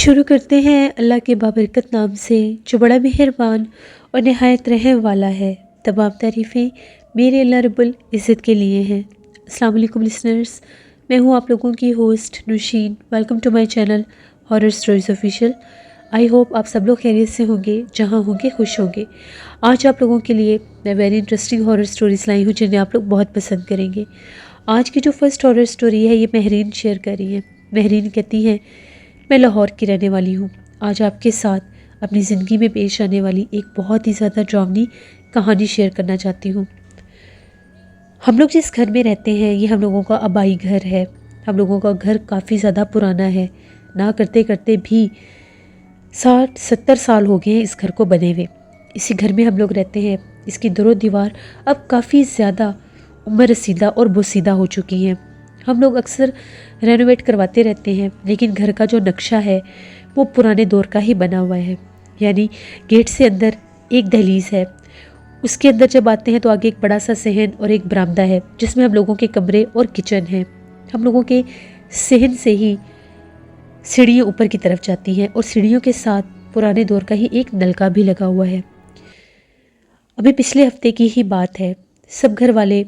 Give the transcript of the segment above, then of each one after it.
شروع کرتے ہیں اللہ کے بابرکت نام سے جو بڑا مہربان اور نہایت رحم والا ہے۔ تمام تعریفیں میرے اللہ رب العزت کے لیے ہیں۔ السلام علیکم لسنرز، میں ہوں آپ لوگوں کی host Nausheen. Welcome to my channel horror stories official. I hope آپ سب لوگ خیریت سے ہوں گے، جہاں ہوں گے خوش ہوں گے۔ آج آپ لوگوں کے لیے میں ویری انٹرسٹنگ ہارر سٹوریز لائی ہوں جنہیں آپ لوگ بہت پسند کریں گے۔ آج کی جو فرسٹ ہارر سٹوری ہے یہ مہرین شیئر کر رہی ہے۔ مہرین کہتی ہے، میں لاہور کی رہنے والی ہوں۔ آج آپ کے ساتھ اپنی زندگی میں پیش آنے والی ایک بہت ہی زیادہ ڈراؤنی کہانی شیئر کرنا چاہتی ہوں۔ ہم لوگ جس گھر میں رہتے ہیں یہ ہم لوگوں کا آبائی گھر ہے۔ ہم لوگوں کا گھر کافی زیادہ پرانا ہے، نہ کرتے کرتے بھی 60-70 سال ہو گئے ہیں اس گھر کو بنے ہوئے۔ اسی گھر میں ہم لوگ رہتے ہیں۔ اس کی در و دیوار اب کافی زیادہ عمر رسیدہ اور بوسیدہ ہو چکی ہیں۔ ہم لوگ اکثر رینوویٹ کرواتے رہتے ہیں، لیکن گھر کا جو نقشہ ہے وہ پرانے دور کا ہی بنا ہوا ہے۔ یعنی گیٹ سے اندر ایک دہلیز ہے، اس کے اندر جب آتے ہیں تو آگے ایک بڑا سا صحن اور ایک برآمدہ ہے جس میں ہم لوگوں کے کمرے اور کچن ہیں۔ ہم لوگوں کے صحن سے ہی سیڑھیاں اوپر کی طرف جاتی ہیں اور سیڑھیوں کے ساتھ پرانے دور کا ہی ایک نلکا بھی لگا ہوا ہے۔ ابھی پچھلے ہفتے کی ہی بات ہے، سب گھر والے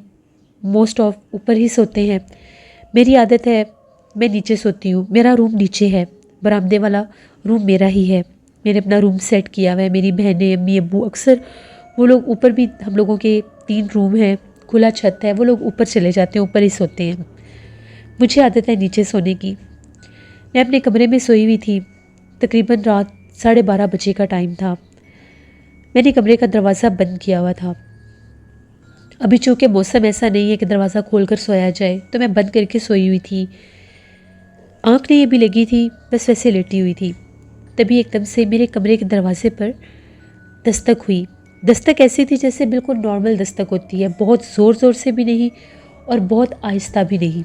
موسٹ آف اوپر ہی سوتے ہیں۔ میری عادت ہے میں نیچے سوتی ہوں، میرا روم نیچے ہے، برآمدے والا روم میرا ہی ہے۔ میں نے اپنا روم سیٹ کیا ہوا ہے۔ میری بہنیں، امی ابو اکثر وہ لوگ اوپر بھی، ہم لوگوں کے 3 روم ہیں، کھلا چھت ہے، وہ لوگ اوپر چلے جاتے ہیں، اوپر ہی سوتے ہیں۔ مجھے عادت ہے نیچے سونے کی۔ میں اپنے کمرے میں سوئی ہوئی تھی، تقریباً رات 12:30 بجے کا ٹائم تھا۔ میں نے کمرے کا دروازہ بند کیا ہوا تھا۔ ابھی چونکہ موسم ایسا نہیں ہے کہ دروازہ کھول کر سویا جائے، تو میں بند کر کے سوئی ہوئی تھی۔ آنکھ نہیں ابھی لگی تھی، بس ویسے لیٹی ہوئی تھی۔ تبھی ایک دم سے میرے کمرے کے دروازے پر دستک ہوئی۔ دستک ایسی تھی جیسے بالکل نارمل دستک ہوتی ہے، بہت زور زور سے بھی نہیں اور بہت آہستہ بھی نہیں۔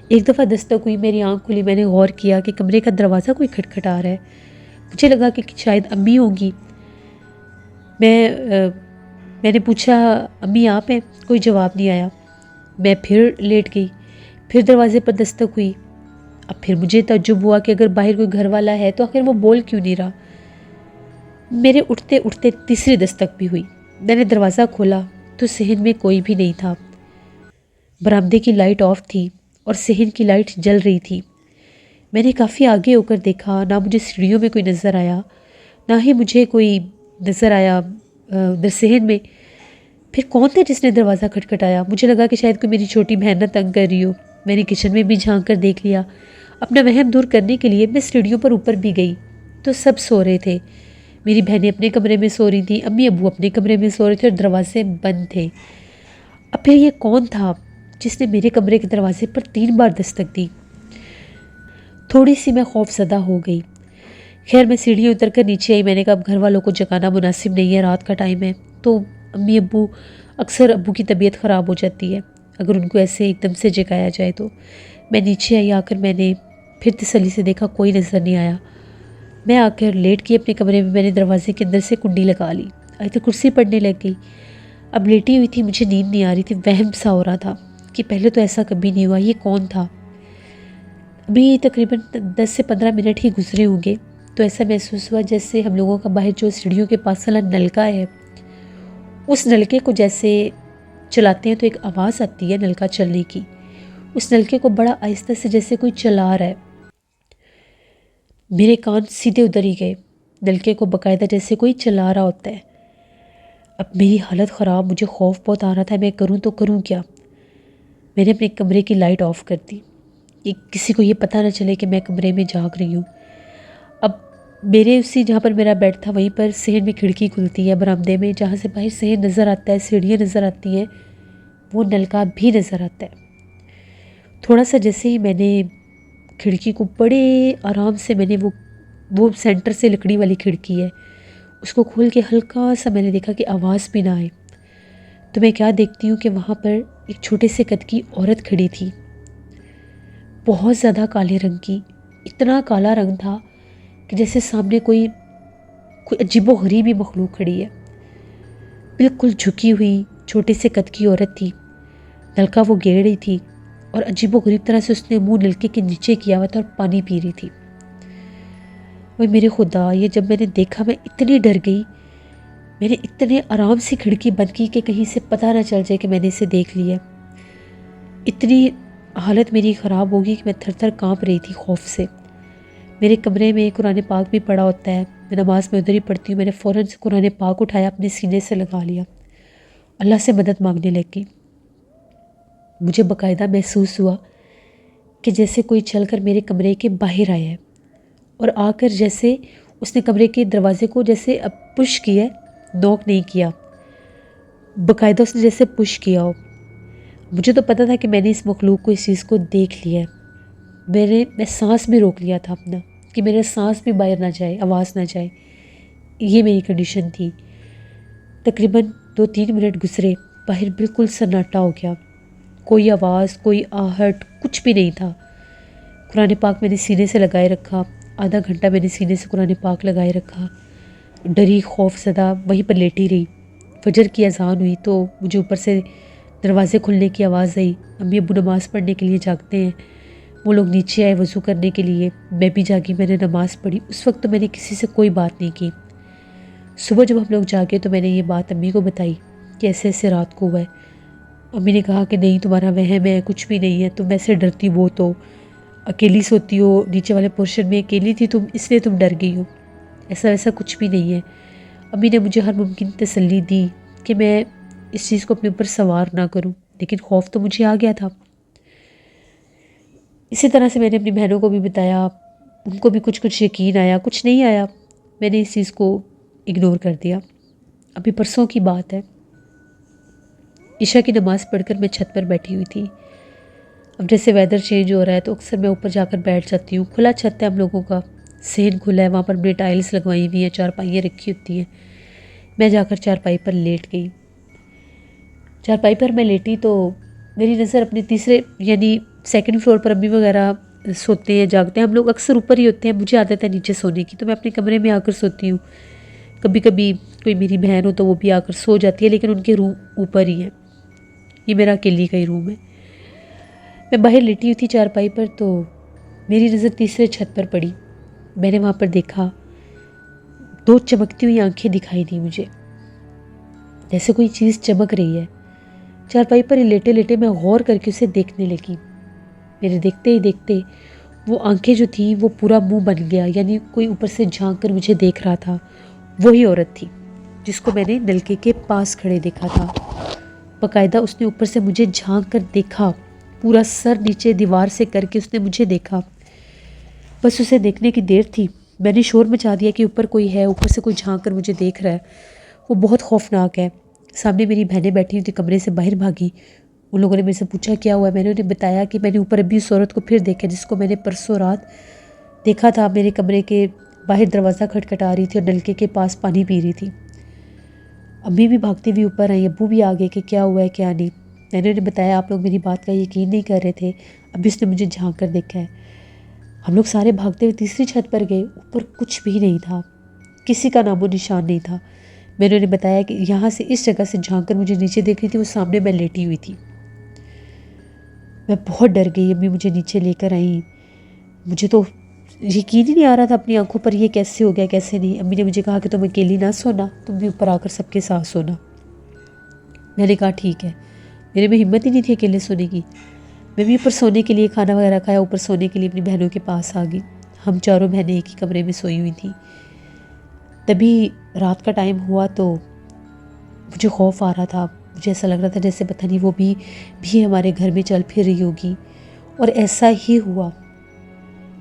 ایک دفعہ دستک ہوئی، میری آنکھ کھلی، میں نے غور کیا کہ کمرے کا دروازہ کوئی کھٹکھٹا رہا ہے۔ مجھے لگا کہ شاید امی ہوں گی۔ میں نے پوچھا، امی آپ ہیں؟ کوئی جواب نہیں آیا۔ میں پھر لیٹ گئی، پھر دروازے پر دستک ہوئی۔ اب پھر مجھے تعجب ہوا کہ اگر باہر کوئی گھر والا ہے تو آخر وہ بول کیوں نہیں رہا۔ میرے اٹھتے اٹھتے تیسری دستک بھی ہوئی۔ میں نے دروازہ کھولا تو صحن میں کوئی بھی نہیں تھا۔ برآمدے کی لائٹ آف تھی اور صحن کی لائٹ جل رہی تھی۔ میں نے کافی آگے ہو کر دیکھا، نہ مجھے سیڑھیوں میں کوئی نظر آیا، نہ ہی مجھے کوئی نظر آیا ادھر صحن میں۔ پھر کون تھا جس نے دروازہ کھٹکھٹایا؟ مجھے لگا کہ شاید کوئی میری چھوٹی بہن نہ تنگ کر رہی ہو۔ میں نے کچن میں بھی جھانک کر دیکھ لیا۔ اپنا وہم دور کرنے کے لیے میں سیڑھیوں پر اوپر بھی گئی تو سب سو رہے تھے۔ میری بہنیں اپنے کمرے میں سو رہی تھیں، امی ابو اپنے کمرے میں سو رہے تھے اور دروازے بند تھے۔ اب پھر یہ کون تھا جس نے میرے کمرے کے دروازے پر 3 بار دستک دی؟ تھوڑی سی میں خوف زدہ ہو گئی۔ خیر میں سیڑھیاں اتر کر نیچے آئی۔ میں نے کہا اب گھر والوں کو جگانا مناسب نہیں ہے، رات کا ٹائم ہے۔ تو امی ابو، اکثر ابو کی طبیعت خراب ہو جاتی ہے اگر ان کو ایسے ایک دم سے جگایا جائے تو۔ میں نیچے آئی، آ کر میں نے پھر تسلی سے دیکھا کوئی نظر نہیں آیا۔ میں آ کر لیٹ گئی اپنے کمرے میں۔ میں نے دروازے کے اندر سے کنڈی لگا لی، آئی کرسی پڑھنے لگ گئی۔ اب لیٹی ہوئی تھی، مجھے نیند نہیں آ رہی تھی، وہم سا ہو رہا تھا کہ پہلے تو ایسا کبھی نہیں ہوا، یہ کون تھا؟ ابھی تقریباً 10 سے 15 منٹ ہی گزرے ہوں گے تو ایسا محسوس ہوا جیسے ہم لوگوں کا باہر جو سیڑھیوں کے پاس والا نلکا ہے، اس نلکے کو جیسے چلاتے ہیں تو ایک آواز آتی ہے نلکا چلنے کی، اس نلکے کو بڑا آہستہ سے جیسے کوئی چلا رہا ہے۔ میرے کان سیدھے ادھر ہی گئے، نلکے کو باقاعدہ جیسے کوئی چلا رہا ہوتا ہے۔ اب میری حالت خراب، مجھے خوف بہت آ رہا تھا، میں کروں تو کروں کیا؟ میں نے اپنے کمرے کی لائٹ آف کر دی کہ کسی کو یہ پتہ نہ چلے کہ میں کمرے میں جاگ رہی ہوں۔ اب میرے اسی جہاں پر میرا بیڈ تھا وہیں پر صحن میں کھڑکی کھلتی ہے برآمدے میں، جہاں سے باہر صحن نظر آتا ہے، سیڑھیاں نظر آتی ہیں، وہ نلکا بھی نظر آتا ہے۔ تھوڑا سا جیسے ہی میں نے کھڑکی کو بڑے آرام سے، میں نے وہ سینٹر سے لکڑی والی کھڑکی ہے اس کو کھول کے ہلکا سا میں نے دیکھا کہ آواز بھی نہ آئے، تو میں کیا دیکھتی ہوں کہ وہاں پر ایک چھوٹے سے قد کی عورت کھڑی تھی، بہت زیادہ کالے رنگ کی، اتنا کالا رنگ تھا کہ جیسے سامنے کوئی عجیب و غریبی مخلوق کھڑی ہے۔ بالکل جھکی ہوئی چھوٹے سے قد کی عورت تھی، نلکا وہ گیڑ رہی تھی اور عجیب و غریب طرح سے اس نے منہ نلکے کے نیچے کیا ہوا تھا اور پانی پی رہی تھی۔ وہ میرے خدا، یہ جب میں نے دیکھا میں اتنی ڈر گئی. میں نے اتنے آرام سے کھڑکی بند کی کہ کہیں سے پتہ نہ چل جائے کہ میں نے اسے دیکھ لیا. اتنی حالت میری خراب ہوگی کہ میں تھر تھر کانپ رہی تھی خوف سے. میرے کمرے میں قرآن پاک بھی پڑا ہوتا ہے، میں نماز میں ادھر ہی پڑھتی ہوں. میں نے فوراً سے قرآن پاک اٹھایا، اپنے سینے سے لگا لیا، اللہ سے مدد مانگنے لگی. مجھے باقاعدہ محسوس ہوا کہ جیسے کوئی چل کر میرے کمرے کے باہر آیا ہے اور آ کر جیسے اس نے کمرے کے دروازے کو جیسے اب پش کیا ہے، نوک نہیں کیا، باقاعدہ اس نے جیسے پش کیا ہو. مجھے تو پتہ تھا کہ میں نے اس مخلوق کو، اس چیز کو دیکھ لیا ہے. میں سانس بھی روک لیا تھا اپنا کہ میرا سانس بھی باہر نہ جائے، آواز نہ جائے. یہ میری کنڈیشن تھی. تقریباً 2-3 منٹ گزرے، باہر بالکل سناٹا ہو گیا، کوئی آواز، کوئی آہٹ، کچھ بھی نہیں تھا. قرآن پاک میں نے سینے سے لگائے رکھا، آدھا گھنٹہ میں نے سینے سے قرآن پاک لگائے رکھا. ڈری خوف زدہ وہیں پر لیٹی رہی. فجر کی اذان ہوئی تو مجھے اوپر سے دروازے کھلنے کی آواز آئی. امی ابو نماز پڑھنے کے لیے جاگتے ہیں، وہ لوگ نیچے آئے وضو کرنے کے لیے. میں بھی جاگی، میں نے نماز پڑھی. اس وقت تو میں نے کسی سے کوئی بات نہیں کی. صبح جب ہم لوگ جاگے تو میں نے یہ بات امی کو بتائی کہ ایسے ایسے رات کو ہوا ہے. امی نے کہا کہ نہیں، تمہارا وہم ہے، کچھ بھی نہیں ہے، تم ایسے ڈرتی بہت ہو، اکیلی سوتی ہو نیچے والے پورشن میں، اکیلی تھی تم، اس لیے تم ڈر گئی ہو. ایسا ویسا کچھ بھی نہیں ہے. امی نے مجھے ہر ممکن تسلی دی کہ میں اس چیز کو اپنے اوپر سوار نہ کروں، لیکن خوف تو مجھے آ گیا تھا. اسی طرح سے میں نے اپنی بہنوں کو بھی بتایا، ان کو بھی کچھ یقین آیا، کچھ نہیں آیا. میں نے اس چیز کو اگنور کر دیا. ابھی پرسوں کی بات ہے، عشاء کی نماز پڑھ کر میں چھت پر بیٹھی ہوئی تھی. اب جیسے ویدر چینج ہو رہا ہے تو اکثر میں اوپر جا کر بیٹھ جاتی ہوں. کھلا چھت ہے ہم لوگوں کا، سین کھلا ہے، وہاں پر میں ٹائلس لگوائی ہوئی ہیں، چارپائیاں رکھی ہوتی ہیں. میں جا کر چارپائی پر لیٹ گئی. چارپائی پر میں لیٹی تو میری نظر اپنے تیسرے یعنی سیکنڈ فلور پر امی وغیرہ سوتے ہیں، جاگتے ہیں. ہم لوگ اکثر اوپر ہی ہوتے ہیں، مجھے عادت ہے نیچے سونے کی، تو میں اپنے کمرے میں آ کر سوتی ہوں. کبھی کبھی کوئی میری بہن ہو تو وہ بھی آ کر سو جاتی ہے، لیکن ان کے روم اوپر ہی ہیں. یہ میرا اکیلی کا ہی روم ہے. میں باہر لیٹی ہوئی تھی چارپائی پر تو میری نظر تیسرے چھت پر پڑی. میں نے وہاں پر دیکھا 2 چمکتی ہوئی آنکھیں دکھائی دی مجھے، جیسے کوئی چیز چمک رہی ہے. چارپائی پر لیٹے لیٹے میں غور کر کے اسے دیکھنے لگی. میرے دیکھتے ہی دیکھتے وہ آنکھیں جو تھیں وہ پورا منہ بن گیا، یعنی کوئی اوپر سے جھانک کر مجھے دیکھ رہا تھا. وہی عورت تھی جس کو میں نے نلکے کے پاس کھڑے دیکھا تھا. باقاعدہ اس نے اوپر سے مجھے جھانک کر دیکھا، پورا سر نیچے دیوار سے کر کے اس نے مجھے دیکھا. بس اسے دیکھنے کی دیر تھی، میں نے شور مچا دیا کہ اوپر کوئی ہے، اوپر سے کوئی جھانک کر مجھے دیکھ رہا ہے. وہ بہت خوفناک ہے. سامنے میری بہنیں بیٹھی ہوئی تھی، کمرے سے باہر بھاگی. ان لوگوں نے میرے سے پوچھا کیا ہوا ہے. میں نے انہیں بتایا کہ میں نے اوپر ابھی اس عورت کو پھر دیکھا جس کو میں نے پرسوں رات دیکھا تھا، میرے کمرے کے باہر دروازہ کھٹکھٹا رہی تھی اور نلکے کے پاس پانی پی رہی تھی. امی بھی بھاگتی ہوئی اوپر آئی، ابو بھی آگے کہ کیا ہوا ہے کیا نہیں. میں نے انہیں بتایا آپ لوگ میری بات کا یقین نہیں کر رہے تھے، ابھی اس نے مجھے جھانک کر دیکھا ہے. ہم لوگ سارے بھاگتے ہوئے تیسری چھت پر گئے. اوپر کچھ بھی نہیں تھا، کسی کا نام و نشان نہیں تھا. میں نے انہیں بتایا کہ یہاں سے اس جگہ سے جھانک کر مجھے نیچے دیکھ رہی تھی، وہ سامنے میں لیٹی ہوئی تھی. میں بہت ڈر گئی. امی مجھے نیچے لے کر آئیں. مجھے تو یقین ہی نہیں آ رہا تھا اپنی آنکھوں پر یہ کیسے ہو گیا کیسے نہیں. امی نے مجھے کہا کہ تم اکیلی نہ سونا، تم بھی اوپر آ کر سب کے ساتھ سونا. میں نے کہا ٹھیک ہے. میرے میں ہمت ہی نہیں تھی اکیلے سونے کی. میں بھی اوپر سونے کے لیے کھانا وغیرہ کھایا، اوپر سونے کے لیے اپنی بہنوں کے پاس آ گئی. ہم چاروں بہنیں ایک ہی کمرے میں سوئی ہوئی تھیں. تبھی رات کا ٹائم ہوا تو مجھے خوف آ رہا تھا. مجھے ایسا لگ رہا تھا جیسے پتہ نہیں وہ بھی ہمارے گھر میں چل پھر رہی ہوگی. اور ایسا ہی ہوا.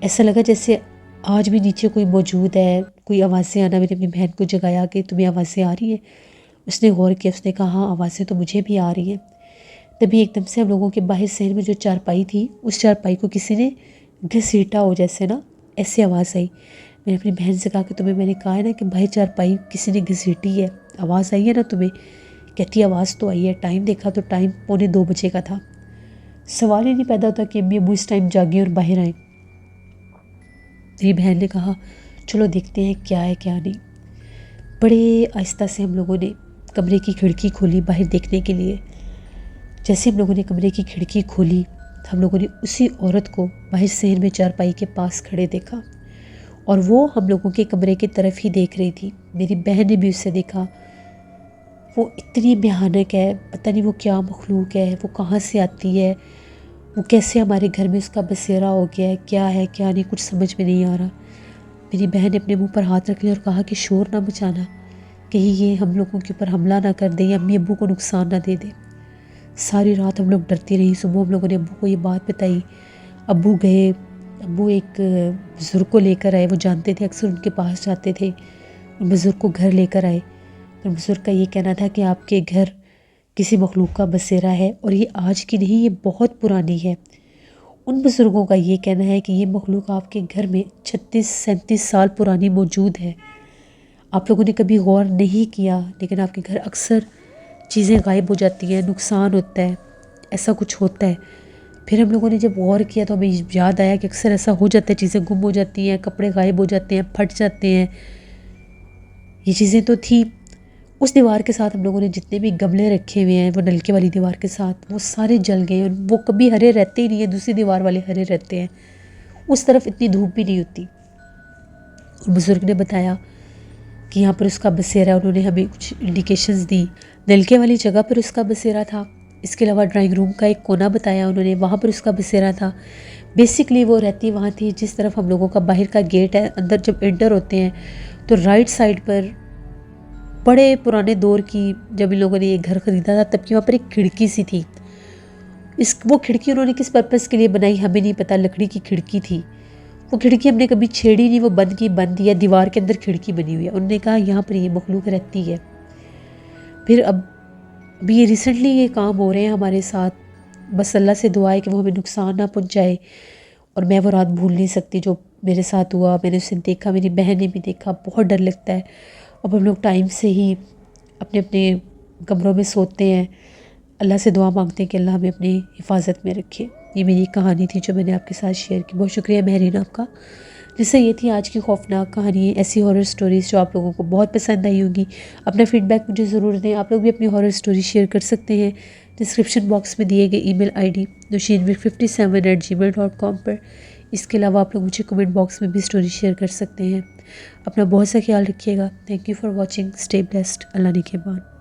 ایسا لگا جیسے آج بھی نیچے کوئی موجود ہے. کوئی آوازیں آنا. میں نے اپنی بہن کو جگایا کہ تمہیں آوازیں آ رہی ہیں. اس نے غور کیا، اس نے کہا ہاں آوازیں تو مجھے بھی آ رہی ہیں. تبھی ایک دم سے ہم لوگوں کے باہر صحن میں جو چارپائی تھی اس چارپائی کو کسی نے گھسیٹا ہو جیسے نا، ایسی آواز آئی. میں نے اپنی بہن سے کہا کہ تمہیں میں نے کہا ہے نا کہ باہر چارپائی کسی نے گھسیٹی ہے، آواز آئی ہے نا تمہیں. کہتی آواز تو آئی ہے. ٹائم دیکھا تو ٹائم 1:45 بجے کا تھا. سوال ہی نہیں پیدا ہوتا کہ امی ابو اس ٹائم جاگیں اور باہر آئیں. میری بہن نے کہا چلو دیکھتے ہیں کیا ہے کیا نہیں. بڑے آہستہ سے ہم لوگوں نے کمرے کی کھڑکی کھولی باہر دیکھنے کے لیے. جیسے ہم لوگوں نے کمرے کی کھڑکی کھولی ہم لوگوں نے اسی عورت کو باہر صحن میں چارپائی کے پاس کھڑے دیکھا. اور وہ ہم لوگوں کے کمرے کی طرف ہی دیکھ رہی تھی۔ میری بہن نے بھی اسے دیکھا۔ وہ اتنی بھیانک ہے، پتہ نہیں وہ کیا مخلوق ہے، وہ کہاں سے آتی ہے، وہ کیسے ہمارے گھر میں اس کا بسیرا ہو گیا ہے، کیا ہے کیا نہیں، کچھ سمجھ میں نہیں آ رہا۔ میری بہن نے اپنے منہ پر ہاتھ رکھ لیا اور کہا کہ شور نہ مچانا، کہیں یہ ہم لوگوں کے اوپر حملہ نہ کر دے یا امی ابو کو نقصان نہ دے دے۔ ساری رات ہم لوگ ڈرتی رہی۔ صبح ہم لوگوں نے ابو کو یہ بات بتائی۔ ابو گئے، ابو ایک بزرگ کو لے کر آئے، وہ جانتے تھے اکثر ان کے پاس جاتے تھے، ان بزرگ کو گھر لے کر آئے۔ اور بزرگ کا یہ کہنا تھا کہ آپ کے گھر کسی مخلوق کا بسیرا ہے، اور یہ آج کی نہیں، یہ بہت پرانی ہے۔ ان بزرگوں کا یہ کہنا ہے کہ یہ مخلوق آپ کے گھر میں 36-37 سال پرانی موجود ہے۔ آپ لوگوں نے کبھی غور نہیں کیا، لیکن آپ کے گھر اکثر چیزیں غائب ہو جاتی ہیں، نقصان ہوتا ہے، ایسا کچھ ہوتا ہے۔ پھر ہم لوگوں نے جب غور کیا تو ہمیں یاد آیا کہ اکثر ایسا ہو جاتا ہے، چیزیں گم ہو جاتی ہیں، کپڑے غائب ہو جاتے ہیں، پھٹ جاتے ہیں۔ یہ چیزیں تو تھی۔ اس دیوار کے ساتھ ہم لوگوں نے جتنے بھی گملے رکھے ہوئے ہیں، وہ نلکے والی دیوار کے ساتھ، وہ سارے جل گئے ہیں۔ وہ کبھی ہرے رہتے ہی نہیں ہیں، دوسری دیوار والے ہرے رہتے ہیں، اس طرف اتنی دھوپ بھی نہیں ہوتی۔ اور بزرگ نے بتایا کہ یہاں پر اس کا بسیرا، انہوں نے ہمیں کچھ انڈیکیشنز دی۔ نلکے والی جگہ پر اس کا بسیرا تھا، اس کے علاوہ ڈرائنگ روم کا ایک کونا بتایا انہوں نے، وہاں پر اس کا بسیرا تھا۔ بیسکلی وہ رہتی وہاں تھی جس طرف ہم لوگوں کا باہر کا گیٹ ہے، اندر جب انٹر ہوتے ہیں تو رائٹ سائڈ پر بڑے پرانے دور کی، جب ان لوگوں نے یہ گھر خریدا تھا تب کی وہاں پر ایک کھڑکی سی تھی۔ وہ کھڑکی انہوں نے کس پرپس کے لیے بنائی ہمیں نہیں پتہ، لکڑی کی کھڑکی تھی۔ وہ کھڑکی ہم نے کبھی چھیڑی نہیں، وہ بند یا دیوار کے اندر کھڑکی بنی ہوئی ہے۔ انہوں نے کہا یہاں پر یہ مخلوق رہتی ہے۔ پھر ابھی یہ ریسنٹلی یہ کام ہو رہے ہیں ہمارے ساتھ، بس اللہ سے دعا ہے کہ وہ ہمیں نقصان نہ پہنچائے۔ اور میں وہ رات بھول نہیں سکتی جو میرے ساتھ ہوا، میں نے اسے دیکھا، میری بہن نے بھی دیکھا، بہت ڈر لگتا ہے۔ اب ہم لوگ ٹائم سے ہی اپنے اپنے کمروں میں سوتے ہیں، اللہ سے دعا مانگتے ہیں کہ اللہ ہمیں اپنی حفاظت میں رکھے۔ یہ میری کہانی تھی جو میں نے آپ کے ساتھ شیئر کی۔ بہت شکریہ مہرین آپ کا۔ جس سے یہ تھی آج کی خوفناک کہانی، ایسی ہارر سٹوریز جو آپ لوگوں کو بہت پسند آئی ہوگی۔ اپنا فیڈ بیک مجھے ضرور دیں، آپ لوگ بھی اپنی ہارر سٹوری شیئر کر سکتے ہیں ڈسکرپشن باکس میں دیے گئے ای میل آئی ڈی nushinmir57@gmail.com پر۔ اس کے علاوہ آپ لوگ مجھے کمنٹ باکس میں بھی سٹوری شیئر کر سکتے ہیں۔ اپنا بہت سا خیال رکھیے گا۔ Thank you for watching, stay blessed, اللہ نگہبان۔